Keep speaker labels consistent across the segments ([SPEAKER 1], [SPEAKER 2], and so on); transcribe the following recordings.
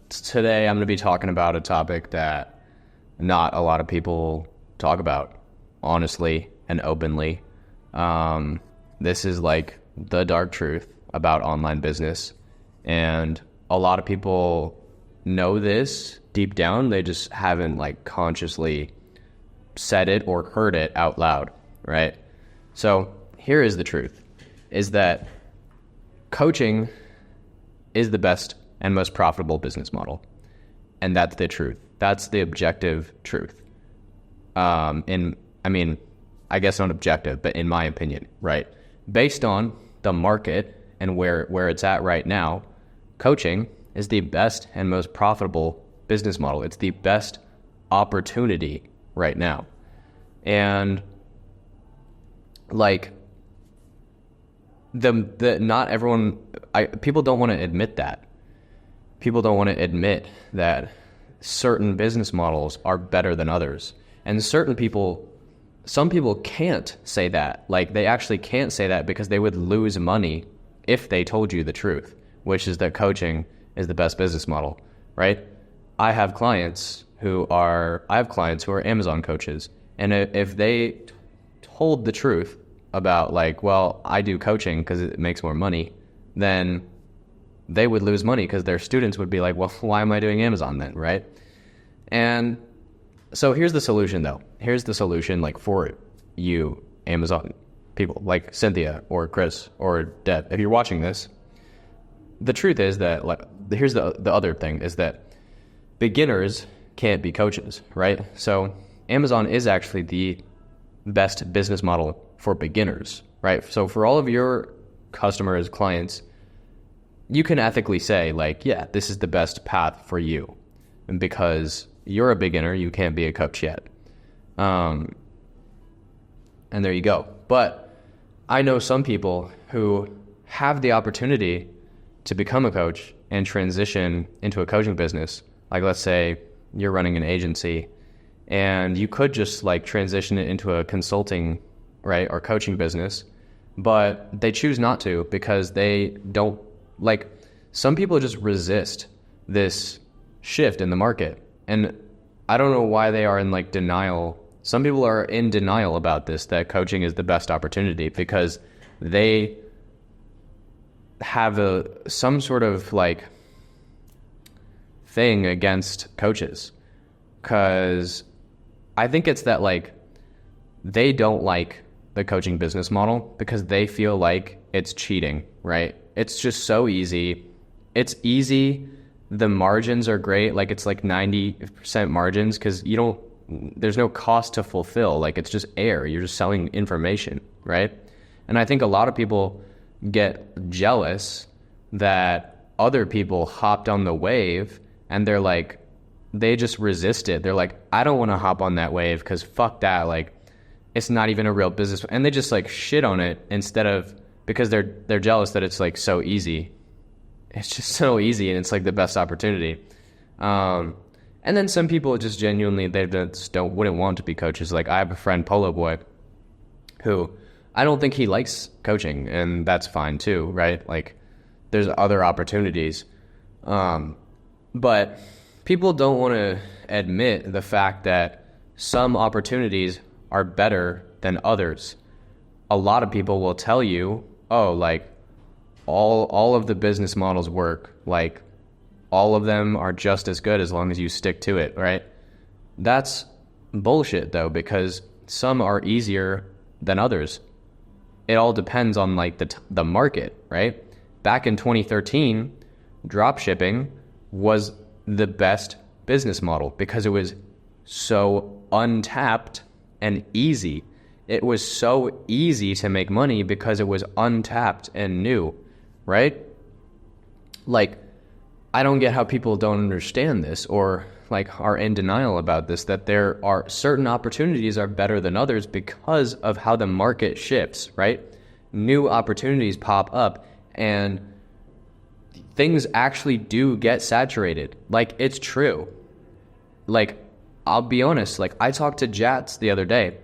[SPEAKER 1] Today I'm going to be talking about a topic that not a lot of people talk about, honestly and openly. This is like the dark truth about online business. And a lot of people know this deep down. They just haven't like consciously said it or heard it out loud, right? So here is the truth, is that coaching is the best and most profitable business model. And that's the truth. That's the objective truth. I guess not objective, but in my opinion, right? Based on the market and where it's at right now, coaching is the best and most profitable business model. It's the best opportunity right now. And like not everyone, people don't want to admit that. People don't want to admit that certain business models are better than others. And some people can't say that. Like, they actually can't say that because they would lose money if they told you the truth, which is that coaching is the best business model, right? I have clients who are Amazon coaches. And if they told the truth about like, well, I do coaching because it makes more money, then they would lose money because their students would be like, well, why am I doing Amazon then, right? And so here's the solution though. Here's the solution like for you Amazon people like Cynthia or Chris or Deb. If you're watching this, the truth is that like, here's the other thing is that beginners can't be coaches, right? So Amazon is actually the best business model for beginners, right? So for all of your customers, clients, you can ethically say like, yeah, this is the best path for you. And because you're a beginner, you can't be a coach yet. And there you go. But I know some people who have the opportunity to become a coach and transition into a coaching business. Like, let's say you're running an agency and you could just like transition it into a consulting, right, or coaching business, but they choose not to because they don't like. Some people just resist this shift in the market, and I don't know why they are in like denial. Some people are in denial about this, that coaching is the best opportunity, because they have some sort of like thing against coaches. Because I think it's that like they don't like the coaching business model because they feel like it's cheating, right? It's just so easy. It's easy. The margins are great. Like, it's like 90% margins because there's no cost to fulfill. Like, it's just air. You're just selling information, right? And I think a lot of people get jealous that other people hopped on the wave and they're like, they just resist it. They're like, I don't want to hop on that wave because fuck that. Like, it's not even a real business. And they just like shit on it because they're jealous that it's like so easy. It's just so easy, and it's like the best opportunity. And then some people just genuinely, they just wouldn't want to be coaches. Like, I have a friend, Polo Boy, who I don't think he likes coaching, and that's fine too, right? Like, there's other opportunities. But people don't want to admit the fact that some opportunities are better than others. A lot of people will tell you, oh, like, all of the business models work. Like, all of them are just as good as long as you stick to it, right? That's bullshit though, because some are easier than others. It all depends on like the market, right? Back in 2013, drop shipping was the best business model because it was so untapped and easy. It was so easy to make money because it was untapped and new, right? Like, I don't get how people don't understand this or like are in denial about this, that there are certain opportunities are better than others because of how the market shifts, right? New opportunities pop up and things actually do get saturated. Like, it's true. Like, I'll be honest, like, I talked to Jats the other day.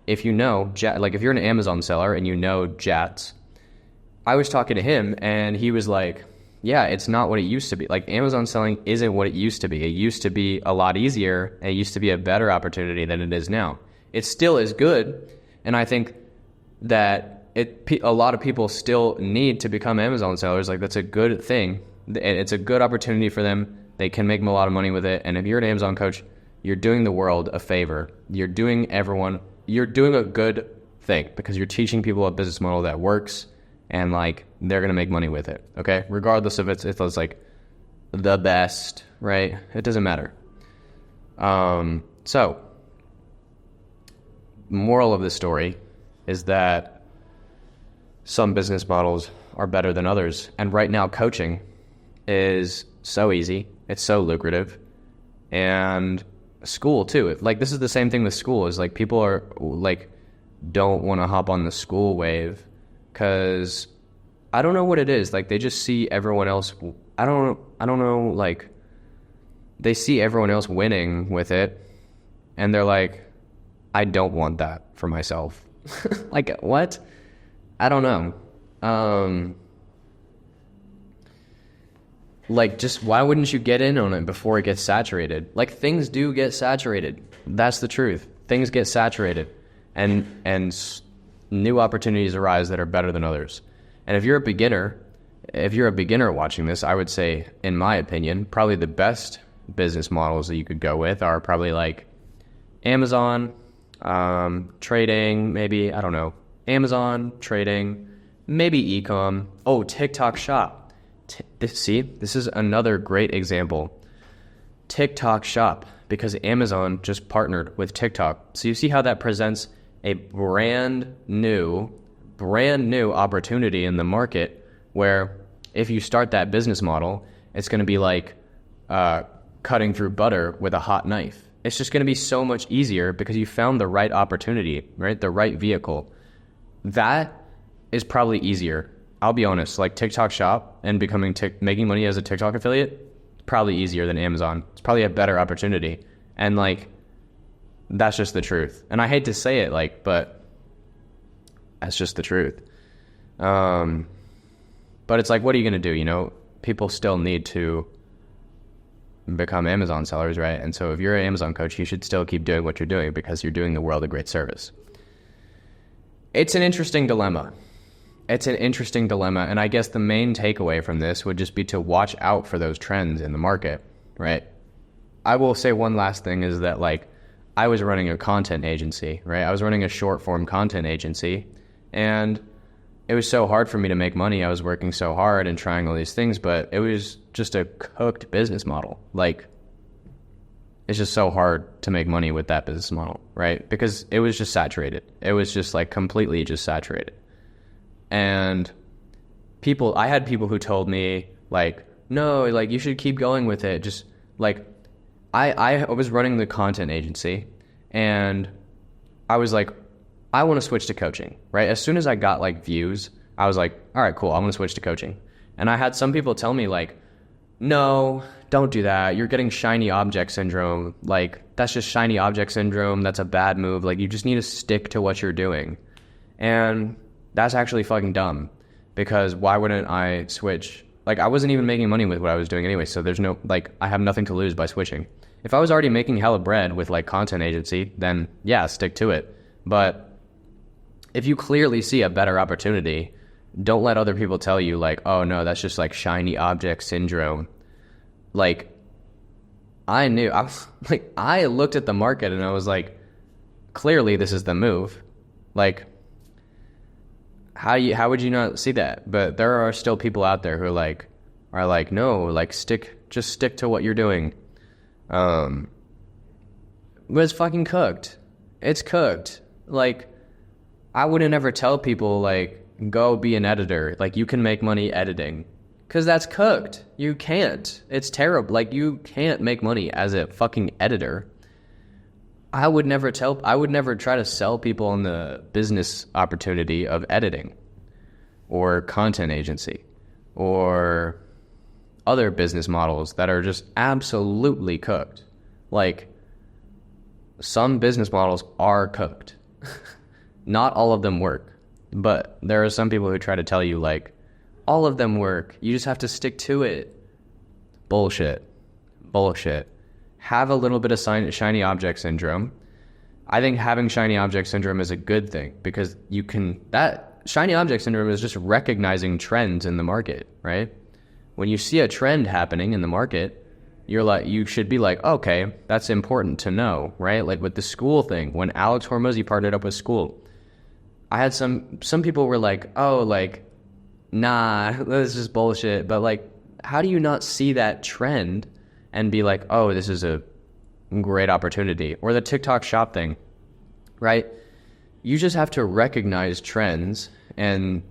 [SPEAKER 1] If you know, like, if you're an Amazon seller and you know Jats, I was talking to him and he was like, yeah, it's not what it used to be. Like Amazon selling isn't what it used to be. It used to be a lot easier, and it used to be a better opportunity than it is now. It still is good, and I think that a lot of people still need to become Amazon sellers. Like that's a good thing. It's a good opportunity for them. They can make a lot of money with it. And if you're an Amazon coach, you're doing the world a favor. You're doing a good thing because you're teaching people a business model that works, and like they're gonna make money with it. Okay, regardless of if it's like the best, right? It doesn't matter. So moral of the story is that some business models are better than others. And right now, coaching is so easy. It's so lucrative. And school too. Like this is the same thing with school, is like people are like don't want to hop on the school wave because I don't know what it is. Like they just see everyone else. I don't know. Like they see everyone else winning with it, and they're like, I don't want that for myself. Like what? I don't know. Like just why wouldn't you get in on it before it gets saturated? Like things do get saturated. That's the truth. Things get saturated, and new opportunities arise that are better than others. And if you're a beginner watching this, I would say, in my opinion, probably the best business models that you could go with are probably like Amazon, trading, maybe, I don't know, Amazon, trading, maybe ecom. Oh, TikTok Shop. This is another great example. TikTok Shop, because Amazon just partnered with TikTok. So you see how that presents a brand new opportunity in the market, where if you start that business model, it's going to be like cutting through butter with a hot knife. It's just going to be so much easier because you found the right opportunity, right? The right vehicle. That is probably easier. I'll be honest, like TikTok Shop and making money as a TikTok affiliate, probably easier than Amazon. It's probably a better opportunity. And like, that's just the truth. And I hate to say it, like, but that's just the truth. But it's like, what are you going to do? You know, people still need to become Amazon sellers, right? And so if you're an Amazon coach, you should still keep doing what you're doing because you're doing the world a great service. It's an interesting dilemma. And I guess the main takeaway from this would just be to watch out for those trends in the market, right? I will say one last thing is that, like, I was running a content agency, right? I was running a short form content agency, and it was so hard for me to make money. I was working so hard and trying all these things, but it was just a cooked business model. Like, it's just so hard to make money with that business model, right? Because it was just saturated. It was just like completely just saturated. And I had people who told me like, no, like you should keep going with it. Just like, I was running the content agency, and I was like, I want to switch to coaching, right? As soon as I got like views, I was like, all right, cool, I'm going to switch to coaching. And I had some people tell me like, no, don't do that. You're getting shiny object syndrome. Like, that's just shiny object syndrome. That's a bad move. Like, you just need to stick to what you're doing. And that's actually fucking dumb, because why wouldn't I switch? Like, I wasn't even making money with what I was doing anyway, so there's no, like, I have nothing to lose by switching. If I was already making hella bread with like content agency, then yeah, stick to it. But if you clearly see a better opportunity, don't let other people tell you like, oh no, that's just like shiny object syndrome. Like, I looked at the market and I was like, clearly this is the move. Like, how would you not see that? But there are still people out there who are like, no, like just stick to what you're doing. But it's fucking cooked. It's cooked. Like, I wouldn't ever tell people like, go be an editor. Like, you can make money editing, because that's cooked. You can't. It's terrible. Like, you can't make money as a fucking editor. I would never try to sell people on the business opportunity of editing or content agency or other business models that are just absolutely cooked. Like, some business models are cooked. Not all of them work, but there are some people who try to tell you like, All of them work. You just have to stick to it. Bullshit. Have a little bit of shiny object syndrome. I think having shiny object syndrome is a good thing because that shiny object syndrome is just recognizing trends in the market, right? When you see a trend happening in the market, you should be like, okay, that's important to know, right? Like with the School thing, when Alex Hormozy partnered up with School, I had some people were like, oh, like, nah, this is bullshit. But like, how do you not see that trend and be like, oh, this is a great opportunity? Or the TikTok shop thing, right? You just have to recognize trends and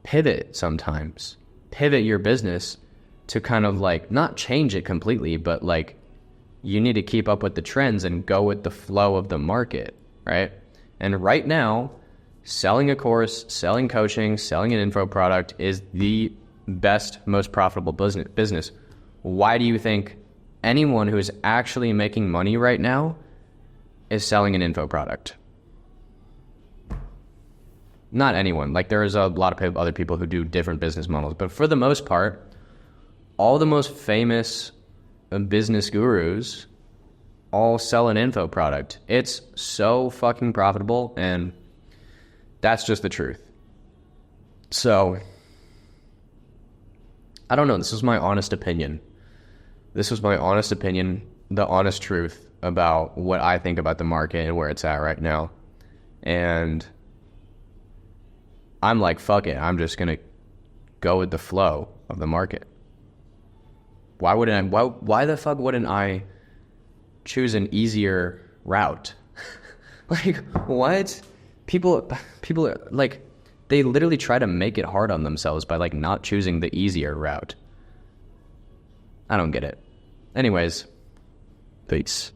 [SPEAKER 1] pivot sometimes. Pivot your business to kind of like, not change it completely, but like, you need to keep up with the trends and go with the flow of the market, right? And right now, selling a course, selling coaching, selling an info product is the best, most profitable business. Why do you think anyone who is actually making money right now is selling an info product? Not anyone. Like there is a lot of other people who do different business models, but for the most part, all the most famous business gurus all sell an info product. It's so fucking profitable, and that's just the truth. So, I don't know. This is my honest opinion. The honest truth about what I think about the market and where it's at right now. And I'm like, fuck it. I'm just going to go with the flow of the market. Why the fuck wouldn't I choose an easier route? Like, what? People are like, they literally try to make it hard on themselves by like not choosing the easier route. I don't get it. Anyways, peace.